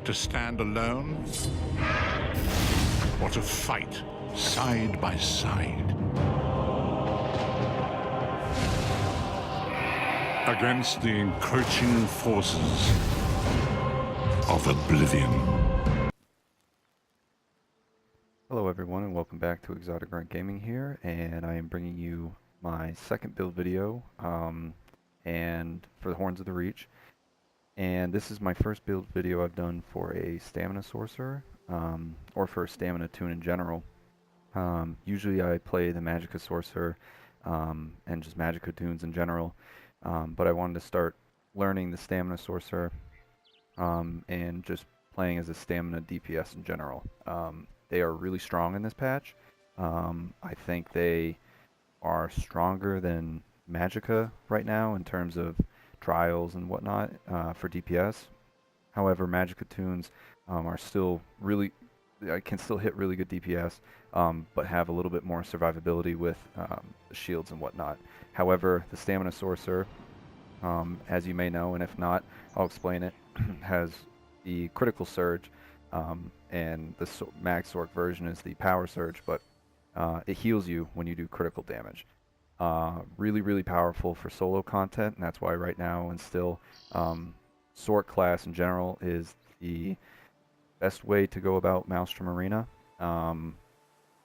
To stand alone, or to fight side by side against the encroaching forces of oblivion. Hello everyone and welcome back to Exotic Grunt Gaming here, and I am bringing you my second build video and for the Horns of the Reach. And this is my first build video I've done for a Stamina Sorcerer, or for a Stamina Toon in general. Usually I play the Magicka Sorcerer and just Magicka Toons in general, but I wanted to start learning the Stamina Sorcerer and just playing as a Stamina DPS in general. They are really strong in this patch. I think they are stronger than Magicka right now in terms of trials and whatnot for DPS. However, Magicka Toons are still really, can still hit really good DPS, but have a little bit more survivability with the shields and whatnot. However, the Stamina Sorcerer, as you may know, and if not, I'll explain it, has the critical surge, and the Mag Sorc version is the power surge, but it heals you when you do critical damage. Really powerful for solo content, and that's why right now and still Sorc class in general is the best way to go about Maelstrom Arena,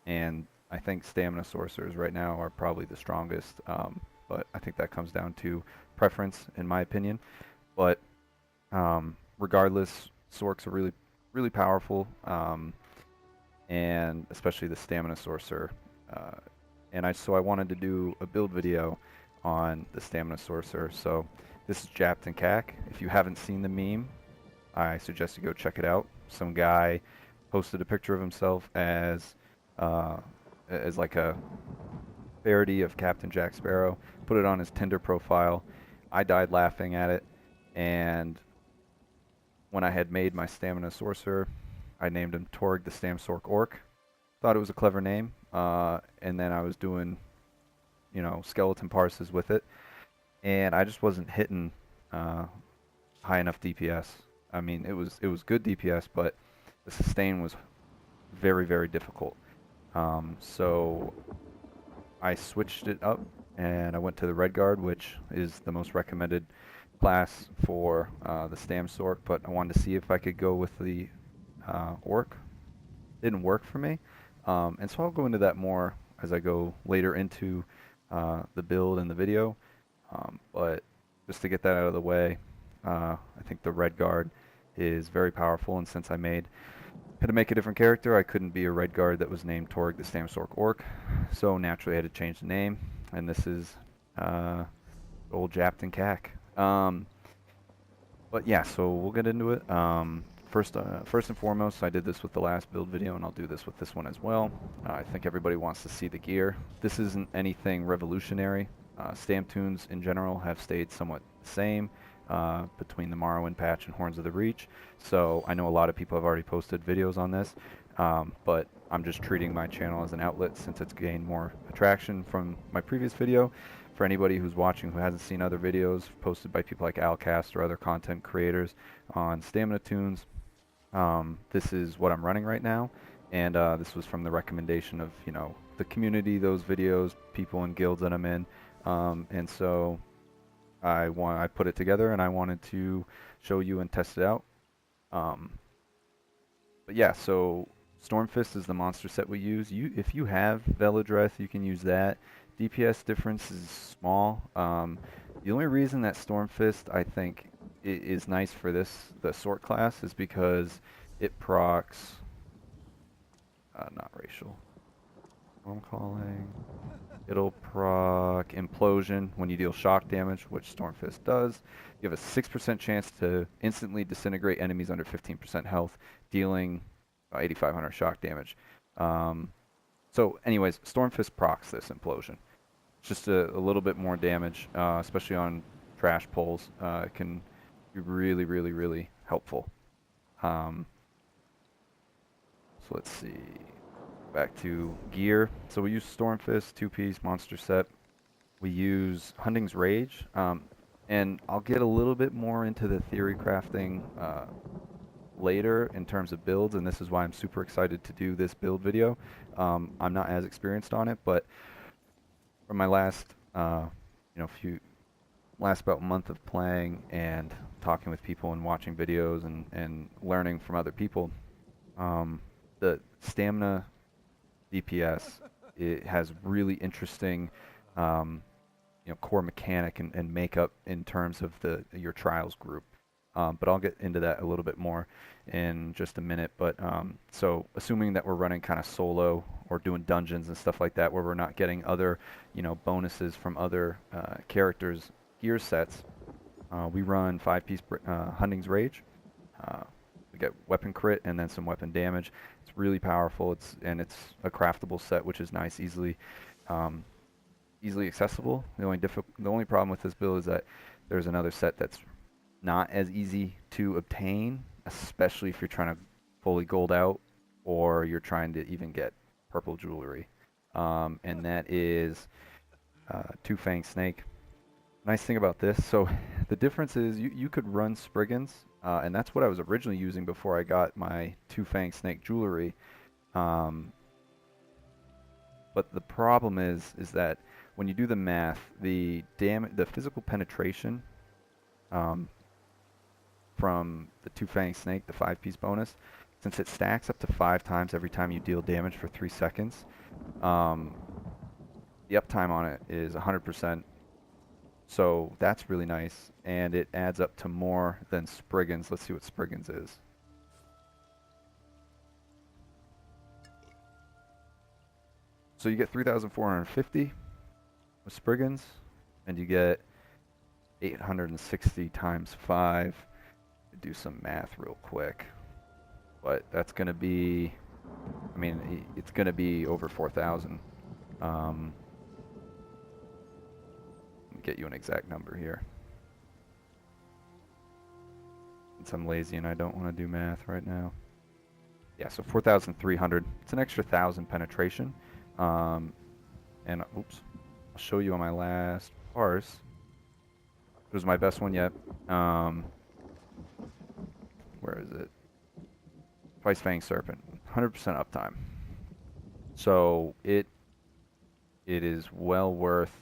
and I think Stamina Sorcerers right now are probably the strongest, but I think that comes down to preference in my opinion. But regardless, Sorcs are really powerful, and especially the Stamina Sorcerer. So I wanted to do a build video on the Stamina Sorcerer. So this is Japtain Cack. If you haven't seen the meme, I suggest you go check it out. Some guy posted a picture of himself as like a parody of Captain Jack Sparrow, put it on his Tinder profile. I died laughing at it, and when I had made my Stamina Sorcerer, I named him Torg the Stam Sorc Orc. Thought it was a clever name, and then I was doing, skeleton parses with it, and I just wasn't hitting high enough DPS. I mean, it was good DPS, but the sustain was very difficult. So I switched it up, and I went to the Red Guard, which is the most recommended class for the Stam Sorc, but I wanted to see if I could go with the Orc. Didn't work for me, and so I'll go into that more as I go later into the build and the video, but just to get that out of the way, I think the Red Guard is very powerful, and since I had to make a different character, I couldn't be a Red Guard that was named Torg the Stam Sorc Orc, so naturally I had to change the name, and this is old Japtain Cack. But yeah, so we'll get into it. First and foremost, I did this with the last build video, and I'll do this with this one as well. I think everybody wants to see the gear. This isn't anything revolutionary. Stam Toons in general have stayed somewhat the same between the Morrowind patch and Horns of the Reach. So I know a lot of people have already posted videos on this, but I'm just treating my channel as an outlet since it's gained more attraction from my previous video. For anybody who's watching who hasn't seen other videos posted by people like Alcast or other content creators on Stamina Toons, this is what I'm running right now, and this was from the recommendation of the community, those videos, people in guilds that I'm in, and so I put it together and I wanted to show you and test it out. But yeah, so Stormfist is the monster set we use. If you have Velodreth, you can use that. DPS difference is small. The only reason that Stormfist I think is nice for the Sorc class is because it procs not racial. What I'm calling. It'll proc Implosion when you deal shock damage, which Stormfist does. You have a 6% chance to instantly disintegrate enemies under 15% health, dealing 8,500 shock damage. So anyways, Stormfist procs this Implosion. Just a little bit more damage, especially on trash pulls. It can be really helpful. So let's see. Back to gear. So we use Stormfist, 2-piece monster set. We use Hunting's Rage, and I'll get a little bit more into the theory crafting later in terms of builds, and this is why I'm super excited to do this build video. I'm not as experienced on it, but from my last, last about month of playing and talking with people and watching videos and learning from other people, the stamina DPS, it has really interesting core mechanic and makeup in terms of your trials group. But I'll get into that a little bit more in just a minute. But so assuming that we're running kind of solo or doing dungeons and stuff like that, where we're not getting other bonuses from other characters' gear sets, we run 5-piece Hunting's Rage. We get weapon crit and then some weapon damage. It's really powerful. It's a craftable set, which is nice, easily accessible. The only problem with this build is that there's another set that's not as easy to obtain, especially if you're trying to fully gold out or you're trying to even get purple jewelry. And that is Two-Fang Snake. Nice thing about this, so the difference is you could run Spriggans, and that's what I was originally using before I got my Two-Fang Snake jewelry. But the problem is that when you do the math, the physical penetration from the Two-Fang Snake, the 5-piece bonus, since it stacks up to 5 times every time you deal damage for 3 seconds, the uptime on it is 100%. So that's really nice, and it adds up to more than Spriggans. Let's see what Spriggans is. So you get 3,450 with Spriggans, and you get 860 times 5. Do some math real quick. But that's going to be, I mean, it's going to be over 4,000. Let me get you an exact number here. Since I'm lazy and I don't want to do math right now. Yeah, so 4,300. It's an extra 1,000 penetration. And, oops, I'll show you on my last parse. It was my best one yet. Where is it? Twice Fang Serpent, 100% uptime. So it is well worth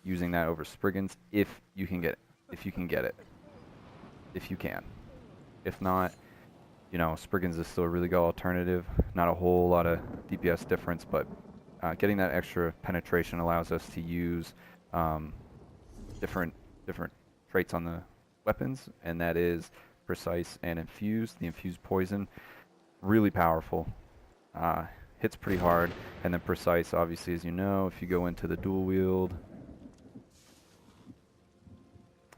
using that over Spriggans if you can get it. If you can get it. If you can. If not, Spriggans is still a really good alternative. Not a whole lot of DPS difference, but getting that extra penetration allows us to use different traits on the weapons, and that is Precise and Infused. The Infused Poison, really powerful. Hits pretty hard. And then Precise, obviously, as you know, if you go into the dual wield.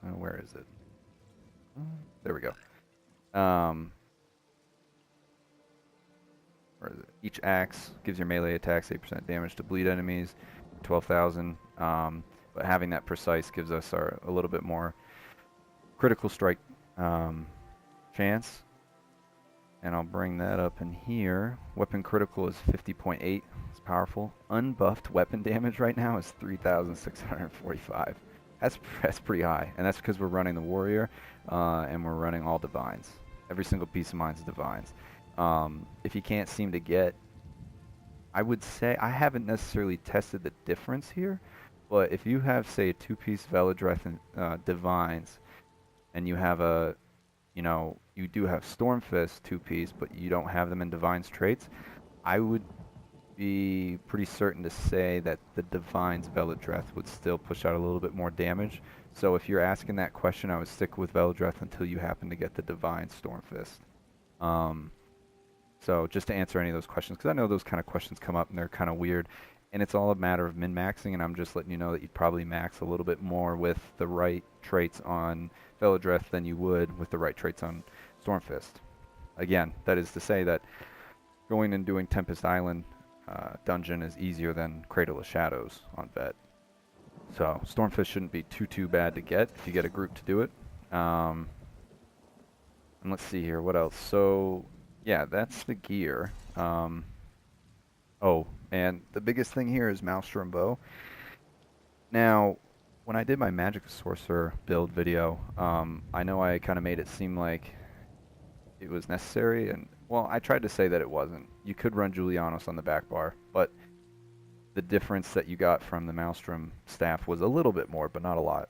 Where is it? There we go. Where is it? Each axe gives your melee attacks 8% damage to bleed enemies, 12,000. But having that Precise gives us a little bit more critical strike chance. And I'll bring that up in here. Weapon critical is 50.8. It's powerful. Unbuffed weapon damage right now is 3,645. That's pretty high. And that's because we're running the warrior and we're running all divines. Every single piece of mine is divines. If you can't seem to get, I would say, I haven't necessarily tested the difference here, but if you have, say, a 2-piece Veladreth and divines, and you have you do have Stormfist 2-piece, but you don't have them in Divine's traits, I would be pretty certain to say that the Divine's Veladreth would still push out a little bit more damage. So if you're asking that question, I would stick with Veladreth until you happen to get the Divine Stormfist. So just to answer any of those questions, because I know those kind of questions come up and they're kind of weird, and it's all a matter of min-maxing, and I'm just letting you know that you'd probably max a little bit more with the right traits on Veladreth than you would with the right traits on Stormfist. Again, that is to say that going and doing Tempest Island dungeon is easier than Cradle of Shadows on Vet. So Stormfist shouldn't be too bad to get if you get a group to do it. And let's see here, what else? So yeah, that's the gear. Oh, and the biggest thing here is Maelstrom Bow. Now, when I did my Magic Sorcerer build video, I know I kind of made it seem like it was necessary. And well, I tried to say that it wasn't. You could run Julianos on the back bar, but the difference that you got from the Maelstrom staff was a little bit more, but not a lot.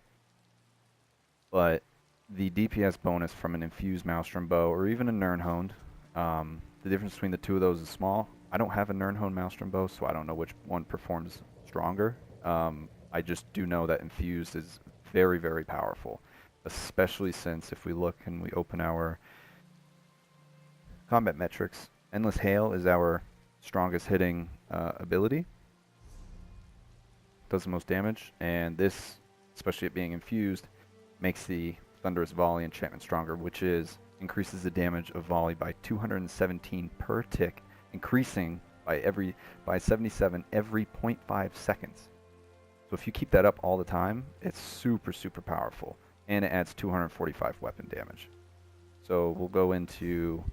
But the DPS bonus from an infused Maelstrom bow or even a Nirnhoned, the difference between the two of those is small. I don't have a Nirnhoned Maelstrom bow, so I don't know which one performs stronger. I just do know that infused is very, very powerful, especially since if we look and we open our combat metrics, Endless Hail is our strongest hitting ability. Does the most damage, and this, especially it being infused, makes the Thunderous Volley enchantment stronger, which increases the damage of volley by 217 per tick, increasing by 77 every 0.5 seconds. So if you keep that up all the time, it's super, super powerful, and it adds 245 weapon damage. So we'll go into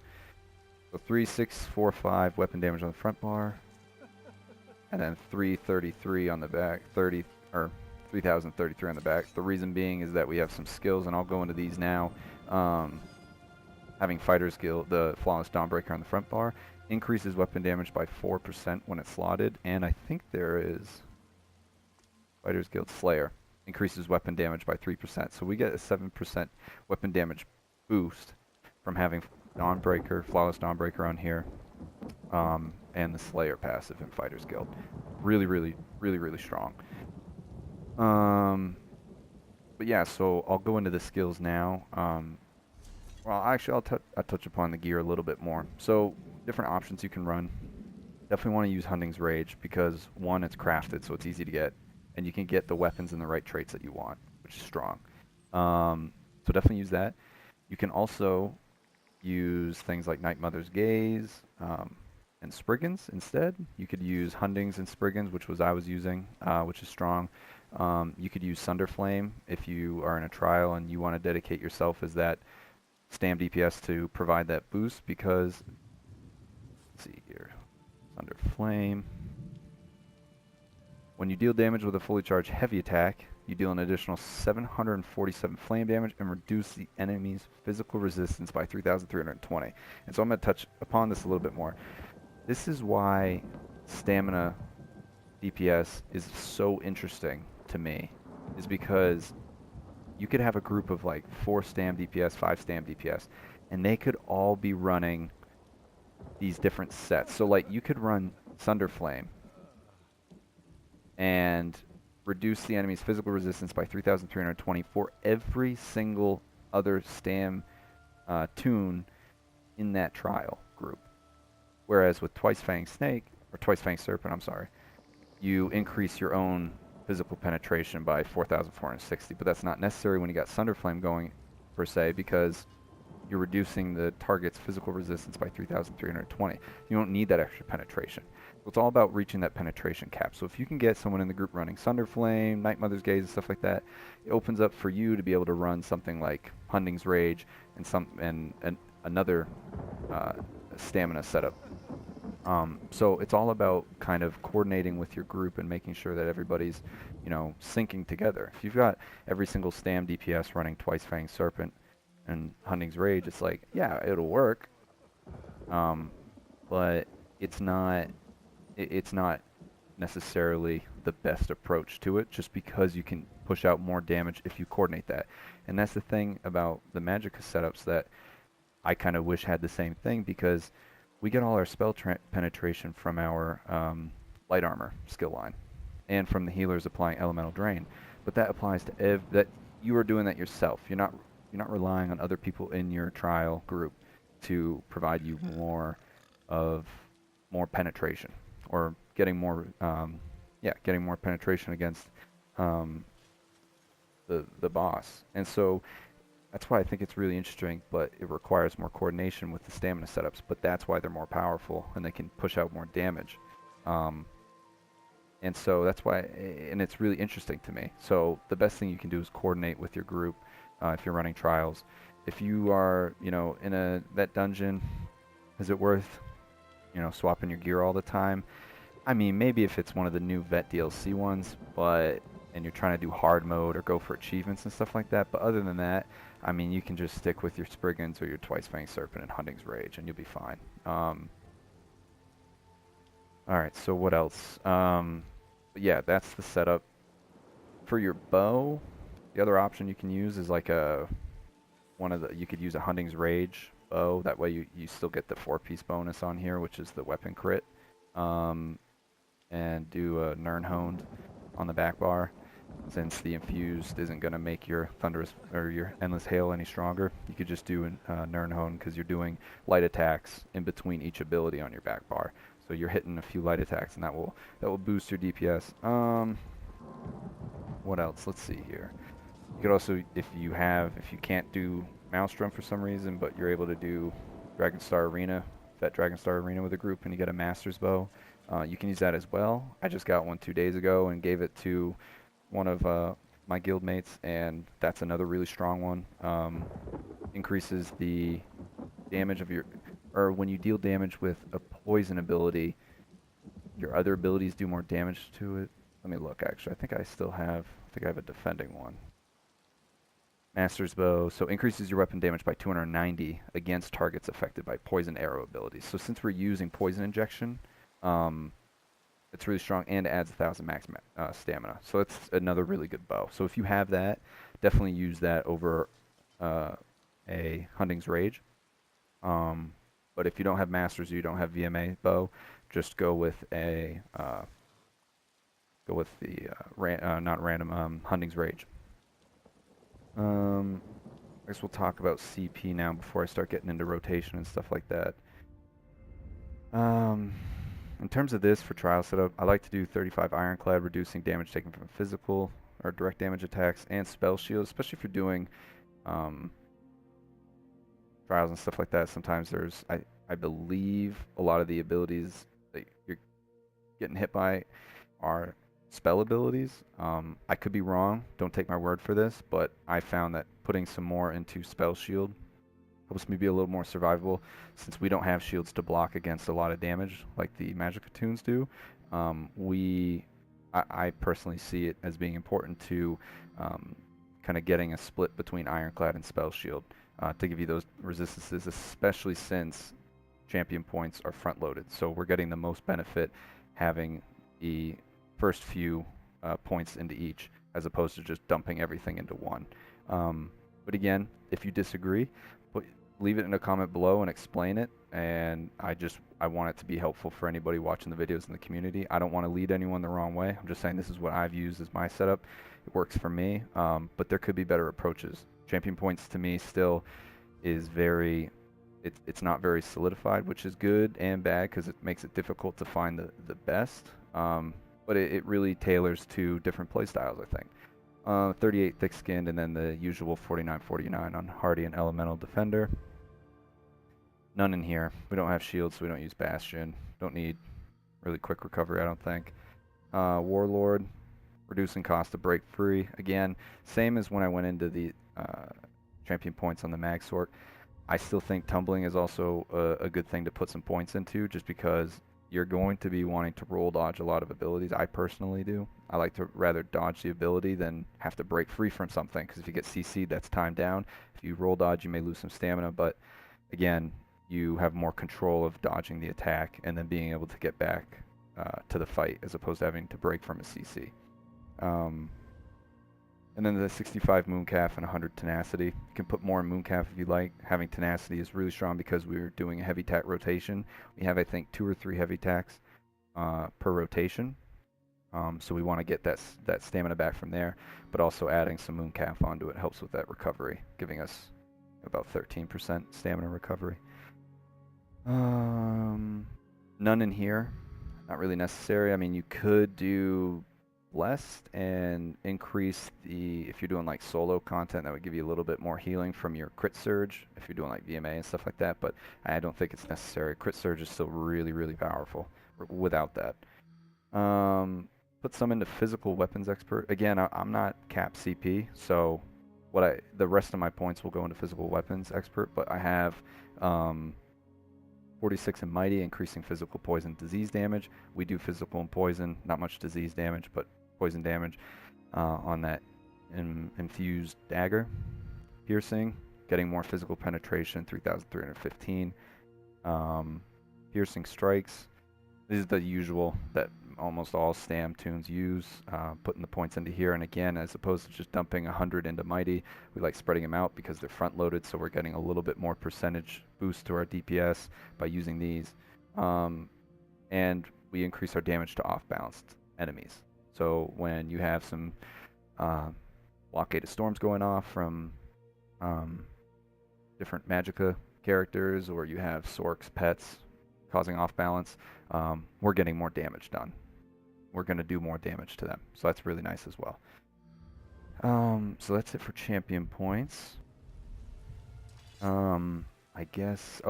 the 3, 6, 4, 5 weapon damage on the front bar, and then 333 on the back, 3033 on the back. The reason being is that we have some skills, and I'll go into these now. Having Fighter's Guild, the Flawless Dawnbreaker on the front bar, increases weapon damage by 4% when it's slotted, and I think there is Fighter's Guild Slayer, increases weapon damage by 3%. So we get a 7% weapon damage boost from having Dawnbreaker, Flawless Dawnbreaker on here, and the Slayer passive in Fighter's Guild. Really, really, really, really strong. But yeah, so I'll go into the skills now. Well, actually, I'll touch upon the gear a little bit more. So, different options you can run. Definitely want to use Hunting's Rage because, one, it's crafted, so it's easy to get, and you can get the weapons and the right traits that you want, which is strong. So definitely use that. You can also use things like Night Mother's Gaze, and Spriggans instead. You could use Hundings and Spriggans, which I was using, which is strong. You could use Sunderflame if you are in a trial and you want to dedicate yourself as that Stam DPS to provide that boost because, let's see here, Sunderflame. When you deal damage with a fully charged heavy attack, you deal an additional 747 flame damage and reduce the enemy's physical resistance by 3,320. And so I'm going to touch upon this a little bit more. This is why stamina DPS is so interesting to me, is because you could have a group of like 4 stam DPS, 5 stam DPS, and they could all be running these different sets. So like you could run Sunderflame and reduce the enemy's physical resistance by 3,320 for every single other stam tune in that trial group. Whereas with Twice Fang Snake, or Twice Fang Serpent, I'm sorry, you increase your own physical penetration by 4,460, but that's not necessary when you got Sunderflame going, per se, because you're reducing the target's physical resistance by 3,320. You don't need that extra penetration. So it's all about reaching that penetration cap. So if you can get someone in the group running Sunderflame, Night Mother's Gaze, and stuff like that, it opens up for you to be able to run something like Hunting's Rage and another stamina setup. So it's all about kind of coordinating with your group and making sure that everybody's, syncing together. If you've got every single stam DPS running Twice Fang Serpent and Hunting's Rage, it's like, yeah, it'll work, but it's not necessarily the best approach to it, just because you can push out more damage if you coordinate that. And that's the thing about the Magicka setups that I kind of wish had the same thing, because we get all our spell penetration from our light armor skill line, and from the healers applying elemental drain. But that applies to that you are doing that yourself. You're not relying on other people in your trial group to provide you more penetration, or getting more penetration against the boss. And so that's why I think it's really interesting, but it requires more coordination with the stamina setups. But that's why they're more powerful, and they can push out more damage. And so that's why, and it's really interesting to me. So the best thing you can do is coordinate with your group if you're running trials. If you are, in a vet dungeon, is it worth, swapping your gear all the time? I mean, maybe if it's one of the new vet DLC ones, and you're trying to do hard mode or go for achievements and stuff like that. But other than that, I mean, you can just stick with your Spriggans or your Twice-Fanged Serpent and Hunting's Rage, and you'll be fine. Alright, so what else? Yeah, that's the setup. For your bow, the other option you can use is like you could use a Hunting's Rage bow. That way you still get the 4-piece bonus on here, which is the weapon crit. And do a Nirnhoned on the back bar. Since the infused isn't going to make your thunderous or your endless hail any stronger, you could just do a Nirnhoned because you're doing light attacks in between each ability on your back bar. So you're hitting a few light attacks, and that will boost your DPS. What else? Let's see here. You could also, if you can't do Maelstrom for some reason, but you're able to do Dragonstar Arena, Vet Dragonstar Arena with a group, and you get a Master's Bow, you can use that as well. I just got one 2 days ago and gave it to one of my guild mates, and that's another really strong one. Increases the damage of or when you deal damage with a poison ability, your other abilities do more damage to it. Let me look, actually. I think I have a defending one. Master's Bow, so increases your weapon damage by 290 against targets affected by poison arrow abilities. So since we're using poison injection, it's really strong and adds 1,000 max stamina. So it's another really good bow. So if you have that, definitely use that over a Hunting's Rage. But if you don't have Masters, you don't have VMA bow, just go with the not random Hunting's Rage. I guess we'll talk about CP now before I start getting into rotation and stuff like that. In terms of this for trial setup, I like to do 35 Ironclad, reducing damage taken from physical or direct damage attacks, and spell shields, especially if you're doing trials and stuff like that. Sometimes there's, I believe a lot of the abilities that you're getting hit by are spell abilities. I could be wrong, don't take my word for this, but I found that putting some more into spell shield helps me be a little more survivable, since we don't have shields to block against a lot of damage like the Magic Toons do. I personally see it as being important to kind of getting a split between Ironclad and Spell Shield to give you those resistances, especially since champion points are front loaded. So we're getting the most benefit having the first few points into each, as opposed to just dumping everything into one. But again, if you disagree, leave it in a comment below and explain it. And I want it to be helpful for anybody watching the videos in the community. I don't want to lead anyone the wrong way. I'm just saying this is what I've used as my setup. It works for me, but there could be better approaches. Champion points to me still is it's not very solidified, which is good and bad because it makes it difficult to find the best. But it really tailors to different play styles, I think. 38 thick-skinned, and then the usual 49/49 on Hardy and Elemental Defender. None in here. We don't have shields, so we don't use Bastion. Don't need really quick recovery, I don't think. Warlord, reducing cost to break free. Again, same as when I went into the champion points on the Mag Sort. I still think tumbling is also a good thing to put some points into, just because you're going to be wanting to roll dodge a lot of abilities. I personally do. I like to rather dodge the ability than have to break free from something, because if you get CC'd, that's time down. If you roll dodge, you may lose some stamina, but again, you have more control of dodging the attack and then being able to get back to the fight, as opposed to having to break from a CC. And then the 65 Mooncalf and 100 Tenacity. You can put more in Mooncalf if you like. Having Tenacity is really strong because we're doing a heavy tack rotation. We have, I think, 2 or 3 heavy tacks per rotation. So we want to get that stamina back from there, but also adding some Mooncalf onto it helps with that recovery, giving us about 13% stamina recovery. None in here. Not really necessary. I mean, you could do Blessed and increase if you're doing like solo content, that would give you a little bit more healing from your crit surge if you're doing like VMA and stuff like that, but I don't think it's necessary. Crit surge is still really, really powerful without that. Put some into physical weapons expert. Again, I'm not cap CP, so the rest of my points will go into physical weapons expert, but I have 46 in mighty, increasing physical poison disease damage. We do physical and poison, not much disease damage, but poison damage on that infused dagger. piercing, getting more physical penetration, 3,315. Piercing strikes. These are the usual that almost all Stam tunes use, putting the points into here. And again, as opposed to just dumping 100 into Mighty, we like spreading them out because they're front-loaded, so we're getting a little bit more percentage boost to our DPS by using these. And we increase our damage to off-balanced enemies. So when you have some blockaded storms going off from different Magicka characters, or you have Sorcs pets causing off balance, we're getting more damage done. We're going to do more damage to them, so that's really nice as well. So that's it for champion points. I guess,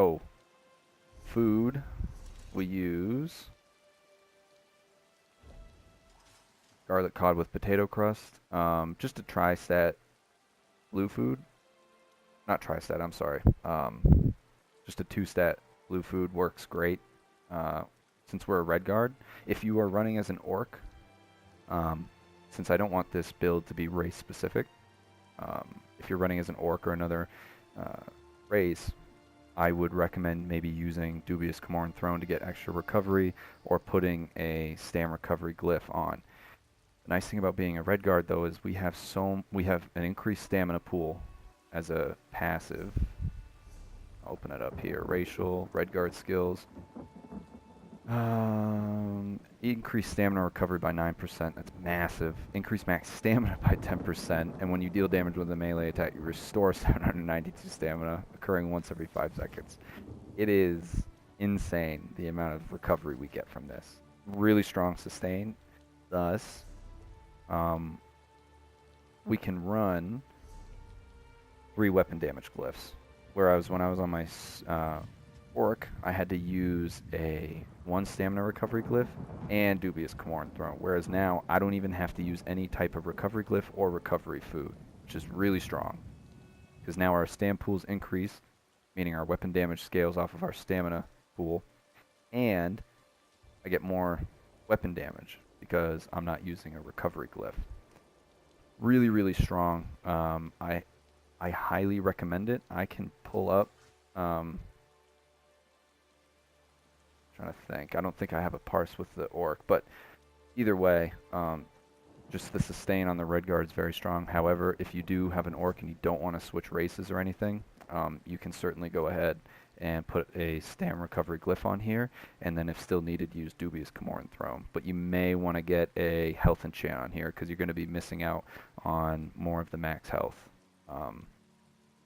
food we use garlic cod with potato crust, just a tri-stat blue food. Not tri-stat, I'm sorry. Just a 2-stat blue food works great. Since we're a red guard, if you are running as an orc, since I don't want this build to be race specific, if you're running as an orc or another race, I would recommend maybe using Dubious Camoran Throne to get extra recovery, or putting a Stam recovery glyph on. The nice thing about being a red guard though is we have an increased stamina pool as a passive. I'll open it up here. Racial, red guard skills. Increase stamina recovery by 9%. That's massive. Increase max stamina by 10%. And when you deal damage with a melee attack, you restore 792 stamina, occurring once every 5 seconds. It is insane the amount of recovery we get from this. Really strong sustain. Thus, we can run 3 weapon damage glyphs. Whereas when I was on my orc, I had to use a 1 stamina recovery glyph and Dubious Camoran Throne. Whereas now, I don't even have to use any type of recovery glyph or recovery food, which is really strong. Because now our stam pools increase, meaning our weapon damage scales off of our stamina pool, and I get more weapon damage because I'm not using a recovery glyph. Really, really strong. I highly recommend it. I can pull up, trying to think. I don't think I have a parse with the orc, but either way, just the sustain on the red guard is very strong. However, if you do have an orc and you don't want to switch races or anything, you can certainly go ahead and put a Stam recovery glyph on here, and then if still needed, use Dubious Camoran Throne. But you may want to get a health enchant on here, because you're going to be missing out on more of the max health.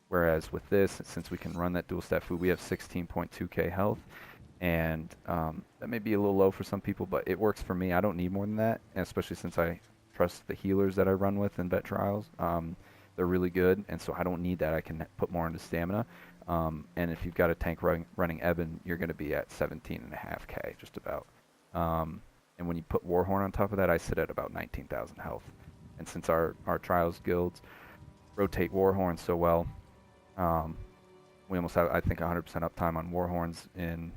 Whereas with this, since we can run that dual stat food, we have 16.2k health, and that may be a little low for some people, but it works for me. I don't need more than that, and especially since I trust the healers that I run with in vet trials. They're really good, and so I don't need that. I can put more into stamina. And if you've got a tank running Eben, you're going to be at 17.5k, just about. And when you put Warhorn on top of that, I sit at about 19,000 health. And since our trials guilds rotate Warhorns so well, we almost have, I think, 100% uptime on Warhorns in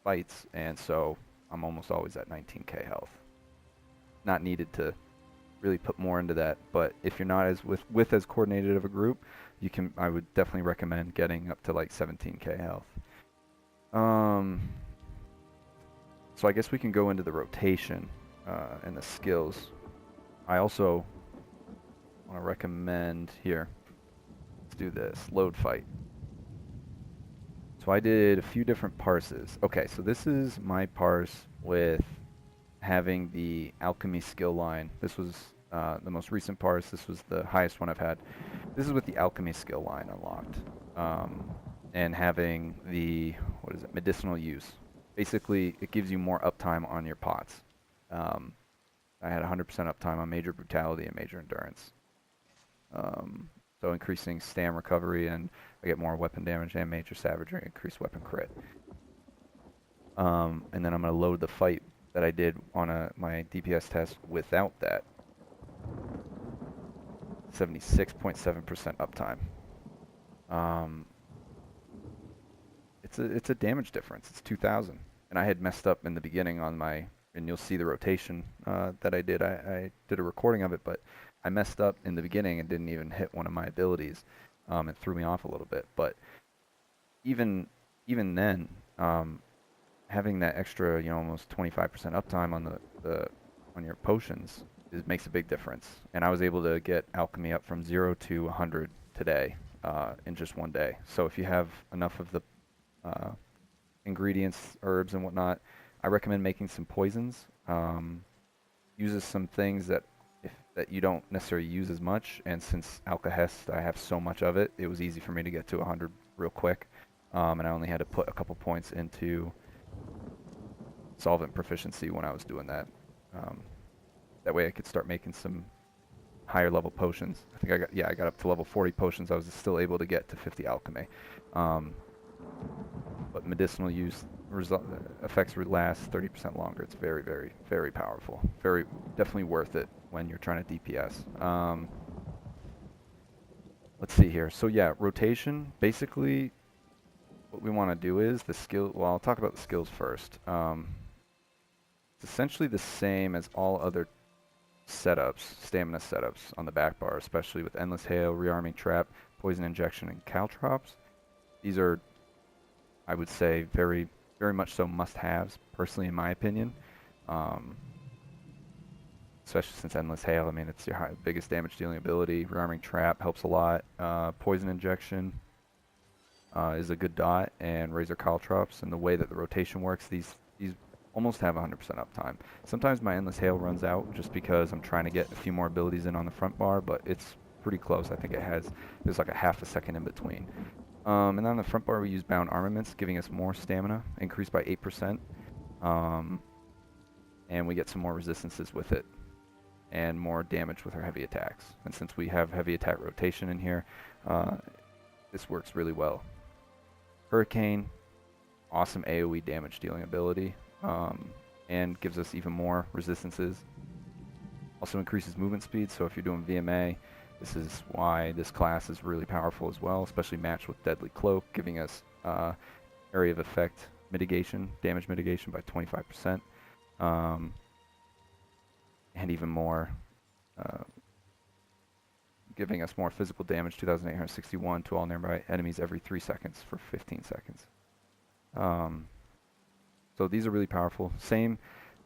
fights, and so I'm almost always at 19k health. Not needed to really put more into that, but if you're not as with as coordinated of a group, you can. I would definitely recommend getting up to like 17k health. So I guess we can go into the rotation and the skills. I also want to recommend here. Let's do this load fight. So I did a few different parses. Okay, so this is my parse with having the alchemy skill line. This was the most recent parse. This was the highest one I've had. This is with the alchemy skill line unlocked, and having the medicinal use. Basically, it gives you more uptime on your pots. I had 100% uptime on major brutality and major endurance. So increasing stam recovery, and I get more weapon damage and major savagery, increased weapon crit. And then I'm going to load the fight that I did on my DPS test without that. 76.7% uptime. It's a damage difference. It's 2,000. And I had messed up in the beginning on my, and you'll see the rotation that I did. I did a recording of it, but I messed up in the beginning and didn't even hit one of my abilities. It threw me off a little bit. But even then, having that extra, almost 25% uptime on on your potions makes a big difference. And I was able to get alchemy up from 0 to 100 today in just one day. So if you have enough of the ingredients, herbs, and whatnot, I recommend making some poisons. Uses some things that you don't necessarily use as much, and since Alkahest, I have so much of it, it was easy for me to get to 100 real quick. And I only had to put a couple points into solvent proficiency when I was doing that. That way I could start making some higher level potions. I think I got up to level 40 potions. I was still able to get to 50 alchemy. But medicinal use effects last 30% longer. It's very, very, very powerful. Definitely worth it when you're trying to DPS. Let's see here. So yeah, rotation. Basically, what we want to do is the skill. Well, I'll talk about the skills first. It's essentially the same as all other setups, stamina setups on the back bar, especially with Endless Hail, Rearming Trap, Poison Injection, and Caltrops. These are, I would say, very, very much so must-haves, personally, in my opinion. Especially since Endless Hail, I mean, it's your biggest damage-dealing ability. Rearming Trap helps a lot. Poison Injection is a good dot, and Razor Caltrops, and the way that the rotation works, these almost have 100% uptime. Sometimes my Endless Hail runs out just because I'm trying to get a few more abilities in on the front bar, but it's pretty close. I think there's like a half a second in between. And then on the front bar we use Bound Armaments, giving us more stamina, increased by 8%. And we get some more resistances with it, and more damage with our heavy attacks. And since we have heavy attack rotation in here, this works really well. Hurricane, awesome AoE damage dealing ability. And gives us even more resistances. Also increases movement speed, so if you're doing VMA, this is why this class is really powerful as well, especially matched with Deadly Cloak, giving us area of effect mitigation, damage mitigation by 25%, and even more, giving us more physical damage, 2,861 to all nearby enemies every 3 seconds for 15 seconds. So these are really powerful. Same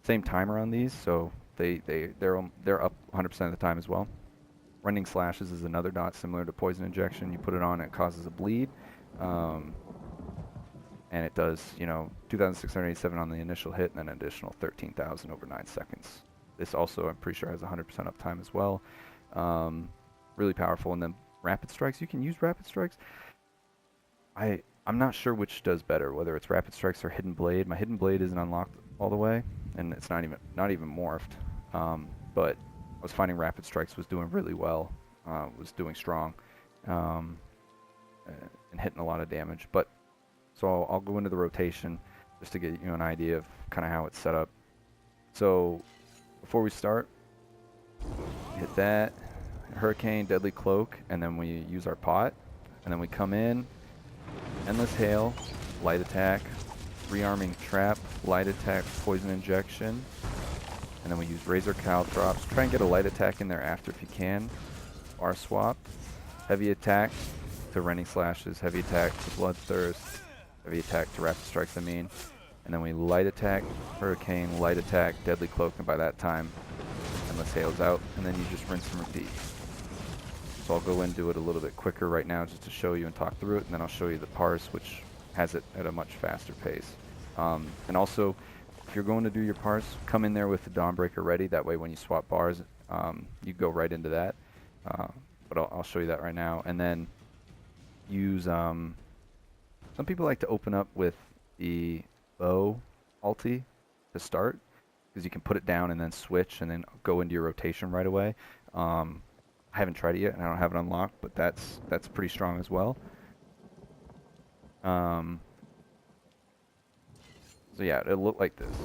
timer on these, so they're up 100% of the time as well. Rending Slashes is another dot similar to Poison Injection. You put it on, it causes a bleed, and it does 2,687 on the initial hit, and then an additional 13,000 over 9 seconds. This also, I'm pretty sure, has 100% uptime as well. Really powerful. And then Rapid Strikes. You can use Rapid Strikes. I'm not sure which does better, whether it's Rapid Strikes or Hidden Blade. My Hidden Blade isn't unlocked all the way, and it's not even morphed. But I was finding Rapid Strikes was doing really well, was doing strong, and hitting a lot of damage. But so I'll go into the rotation just to get you an idea of kind of how it's set up. So before we start, hit that Hurricane, Deadly Cloak, and then we use our pot, and then we come in. Endless Hail, Light Attack, Rearming Trap, Light Attack, Poison Injection, and then we use Razor Caltrops. Try and get a Light Attack in there after if you can. Bar Swap, Heavy Attack to Rending Slashes, Heavy Attack to Bloodthirst, Heavy Attack to Rapid Strikes, and then we Light Attack, Hurricane, Light Attack, Deadly Cloak, and by that time, Endless Hail's out, and then you just rinse and repeat. So I'll go into it a little bit quicker right now just to show you and talk through it, and then I'll show you the parse, which has it at a much faster pace. And also, if you're going to do your parse, come in there with the Dawnbreaker ready. That way when you swap bars, you go right into that. But I'll show you that right now. And then use, some people like to open up with the bow ulti to start, because you can put it down and then switch and then go into your rotation right away. I haven't tried it yet, and I don't have it unlocked, but that's pretty strong as well. So yeah, it'll look like this.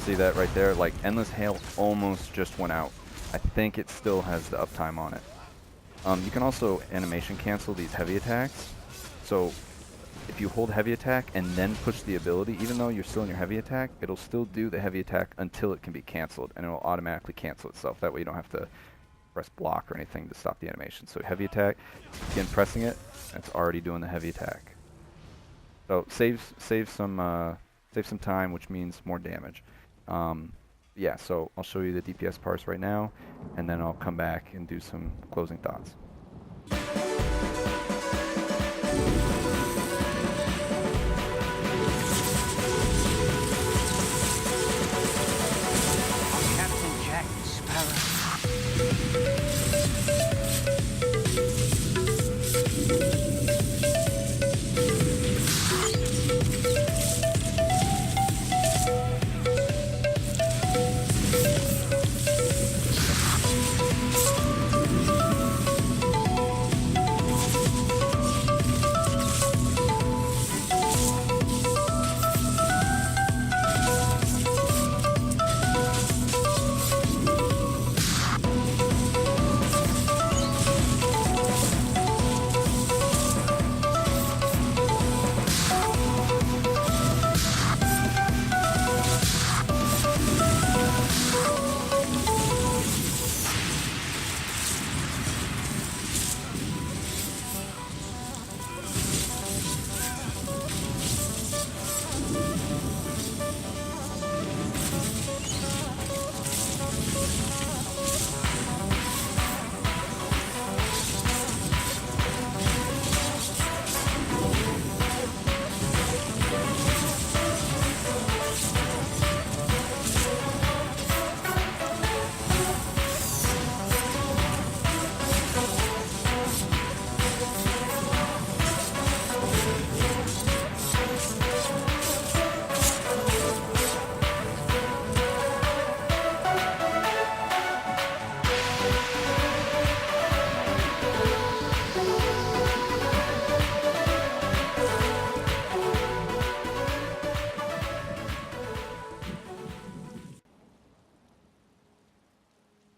See that right there? Like, Endless Hail almost just went out. I think it still has the uptime on it. You can also animation cancel these heavy attacks. So if you hold heavy attack and then push the ability, even though you're still in your heavy attack, it'll still do the heavy attack until it can be canceled, and it'll automatically cancel itself. That way you don't have to press block or anything to stop the animation. So heavy attack, begin pressing it, it's already doing the heavy attack. So save some time, which means more damage. Yeah, so I'll show you the DPS parse right now, and then I'll come back and do some closing thoughts. Captain Jack Sparrow.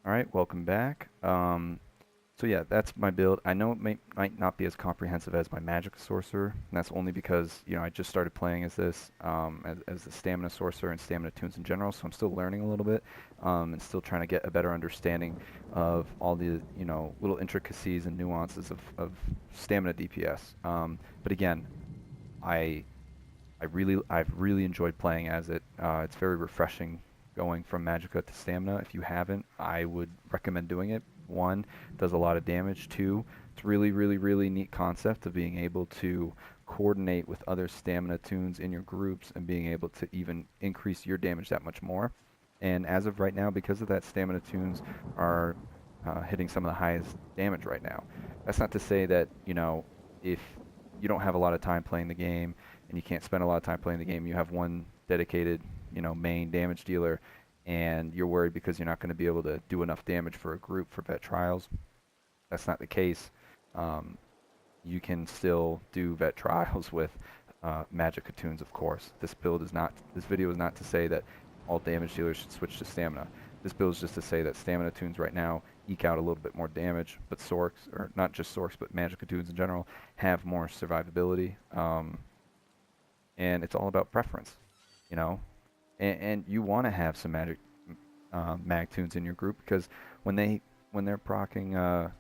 Alright, welcome back. So yeah, that's my build. I know it might not be as comprehensive as my magic sorcerer, and that's only because, you know, I just started playing as this, as the stamina sorcerer and stamina tunes in general, so I'm still learning a little bit, and still trying to get a better understanding of all the, you know, little intricacies and nuances of stamina DPS. But again, I've really enjoyed playing as it. It's very refreshing going from Magicka to Stamina. If you haven't, I would recommend doing it. One, does a lot of damage. Two, it's really neat concept of being able to coordinate with other Stamina tunes in your groups and being able to even increase your damage that much more. And as of right now, because of that, Stamina tunes are hitting some of the highest damage right now. That's not to say that, you know, if you don't have a lot of time playing the game and you can't spend a lot of time playing the game, you have one dedicated, you know, main damage dealer, and you're worried because you're not going to be able to do enough damage for a group for vet trials. That's not the case. You can still do vet trials with Magicka tunes, of course. This video is not to say that all damage dealers should switch to stamina. This build is just to say that stamina tunes right now eke out a little bit more damage, but Sorcs, or not just Sorcs, but Magicka tunes in general, have more survivability. And it's all about preference, you know. And you want to have some mag tunes in your group, because when they're proccing,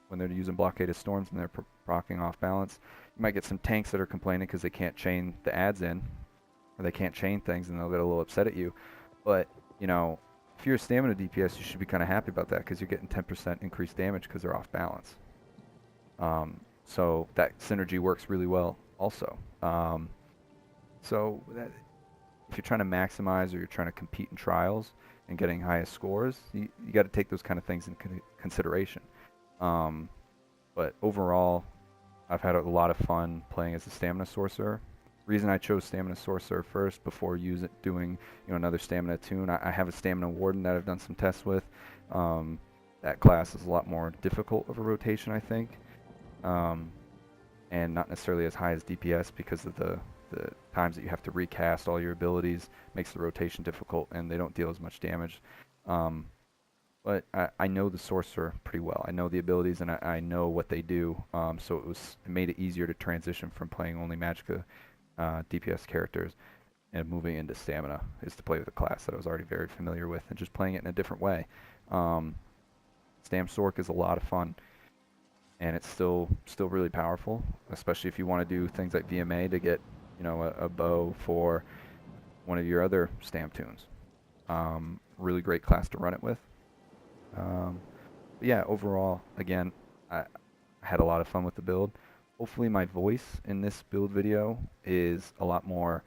when they're using blockaded storms and they're proccing off balance, you might get some tanks that are complaining because they can't chain the adds in, or they can't chain things, and they'll get a little upset at you. But, you know, if you're a stamina DPS, you should be kind of happy about that, because you're getting 10% increased damage because they're off balance. So that synergy works really well also. So that, if you're trying to maximize or you're trying to compete in trials and getting highest scores, you got to take those kind of things into consideration. But overall, I've had a lot of fun playing as a Stamina Sorcerer. Reason I chose Stamina Sorcerer first before doing, you know, another Stamina tune. I have a Stamina Warden that I've done some tests with. That class is a lot more difficult of a rotation, I think, and not necessarily as high as DPS because of the times that you have to recast all your abilities. Makes the rotation difficult, and they don't deal as much damage. but I know the Sorcerer pretty well. I know the abilities and I know what they do. So it made it easier to transition from playing only Magicka DPS characters and moving into Stamina is to play with a class that I was already very familiar with and just playing it in a different way. Stam Sorc is a lot of fun, and it's still really powerful, especially if you want to do things like VMA to get, you know, a bow for one of your other Stam tunes. Really great class to run it with. But yeah, overall, again, I had a lot of fun with the build. Hopefully my voice in this build video is a lot more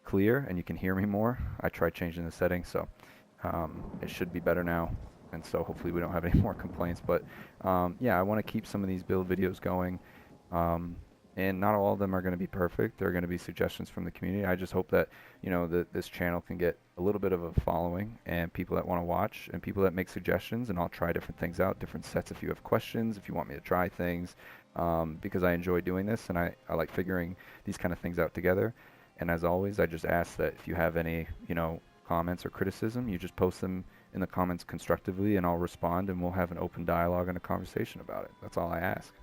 clear and you can hear me more. I tried changing the settings, so it should be better now. And so hopefully we don't have any more complaints. But yeah, I want to keep some of these build videos going. And not all of them are going to be perfect. There are going to be suggestions from the community. I just hope that, you know, this channel can get a little bit of a following and people that want to watch and people that make suggestions, and I'll try different things out, different sets if you have questions, if you want me to try things, because I enjoy doing this and I like figuring these kind of things out together. And as always, I just ask that if you have any, you know, comments or criticism, you just post them in the comments constructively and I'll respond and we'll have an open dialogue and a conversation about it. That's all I ask.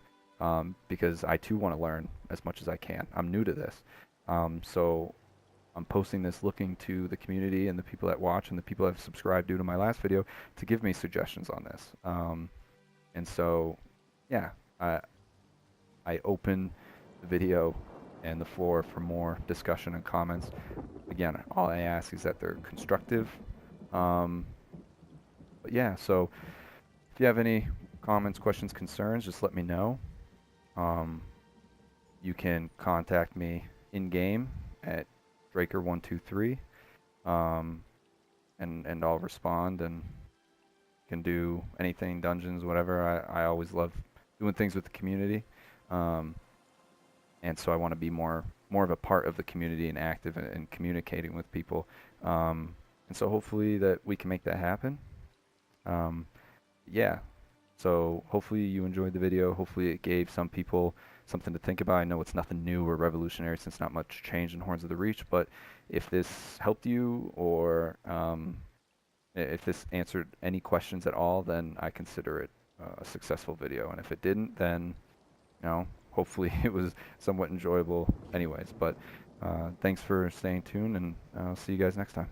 Because I too want to learn as much as I can. I'm new to this. So I'm posting this looking to the community and the people that watch and the people that have subscribed due to my last video to give me suggestions on this. And so, yeah, I open the video and the floor for more discussion and comments. Again, all I ask is that they're constructive. But yeah, so if you have any comments, questions, concerns, just let me know. You can contact me in-game at Draker123, and I'll respond and can do anything, dungeons, whatever. I always love doing things with the community, and so I want to be more of a part of the community and active and communicating with people, and so hopefully that we can make that happen. Yeah. So hopefully you enjoyed the video. Hopefully it gave some people something to think about. I know it's nothing new or revolutionary since not much changed in Horns of the Reach, but if this helped you or if this answered any questions at all, then I consider it a successful video. And if it didn't, then, you know, hopefully it was somewhat enjoyable anyways. But thanks for staying tuned, and I'll see you guys next time.